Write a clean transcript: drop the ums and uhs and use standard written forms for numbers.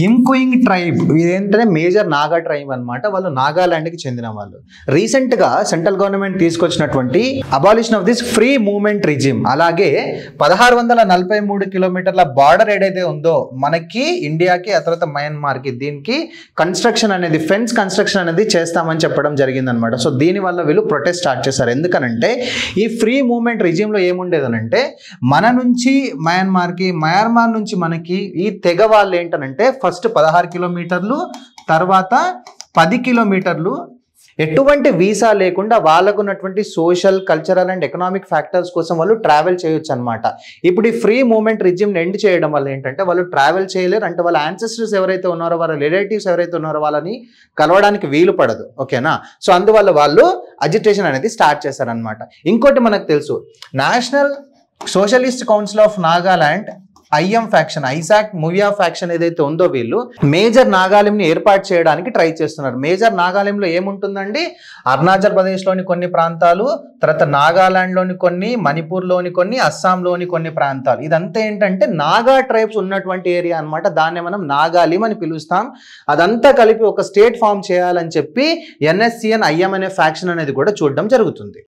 ఇంకుయింగ్ tribe ఇదేంటంటే major Naga tribe అనమాట. వాళ్ళు నాగాలాండ్కి చెందిన వాళ్ళు. రీసెంట్గా సెంట్రల్ గవర్నమెంట్ తీసుకొచ్చినటువంటి abolition of this free movement regime, అలాగే 1643 కిలోమీటర్ల బార్డర్ ఏదైతే ఉందో మనకి ఇండియాకి, ఆ తర్వాత మయన్మార్కి, దీనికి కన్స్ట్రక్షన్ అనేది, ఫెన్స్ కన్స్ట్రక్షన్ అనేది చేస్తామని చెప్పడం జరిగిందనమాట. సో దీనివల్ల వీళ్ళు ప్రొటెస్ట్ స్టార్ట్ చేశారు. ఎందుకనంటే ఈ ఫ్రీ మూవ్మెంట్ రిజిమ్లో ఏముండేదనంటే మన నుంచి మయన్మార్కి, మయన్మార్ నుంచి మనకి ఈ తెగ వాళ్ళు ఏంటనంటే ఫస్ట్ 16 కిలోమీటర్లు, తర్వాత 10 కిలోమీటర్లు ఎటువంటి వీసా లేకుండా వాళ్ళకున్నటువంటి social, cultural and economic factors కోసం వాళ్ళు ట్రావెల్ చేయొచ్చు అనమాట. ఇప్పుడు ఈ ఫ్రీ మూవ్మెంట్ రిజిమ్ని ఎండ్ చేయడం వల్ల ఏంటంటే వాళ్ళు ట్రావెల్ చేయలేరు, అంటే వాళ్ళ యాన్సెస్టర్స్ ఎవరైతే ఉన్నారో, వాళ్ళ రిలేటివ్స్ ఎవరైతే ఉన్నారో వాళ్ళని కలవడానికి వీలు పడదు. ఓకేనా? సో అందువల్ల వాళ్ళు అజిటేషన్ అనేది స్టార్ట్ చేశారనమాట. ఇంకోటి మనకు తెలుసు, National Socialist Council of Nagaland, IM faction, Isak Muivah faction ఏదైతే ఉందో వీళ్ళు మేజర్ నాగాలింని ఏర్పాటు చేయడానికి ట్రై చేస్తున్నారు. మేజర్ నాగాలింలో ఏముంటుందండి, అరుణాచల్ ప్రదేశ్లోని కొన్ని ప్రాంతాలు, తర్వాత నాగాలాండ్లోని కొన్ని, మణిపూర్లోని కొన్ని, అస్సాంలోని కొన్ని ప్రాంతాలు. ఇదంతా ఏంటంటే నాగా ట్రైబ్స్ ఉన్నటువంటి ఏరియా అనమాట. దాన్ని మనం నాగాలిం అని పిలుస్తాం. అదంతా కలిపి ఒక స్టేట్ ఫామ్ చేయాలని చెప్పి ఎన్ఎస్సిఎన్ ఐఎం అనే ఫ్యాక్షన్ అనేది కూడా చూడడం జరుగుతుంది.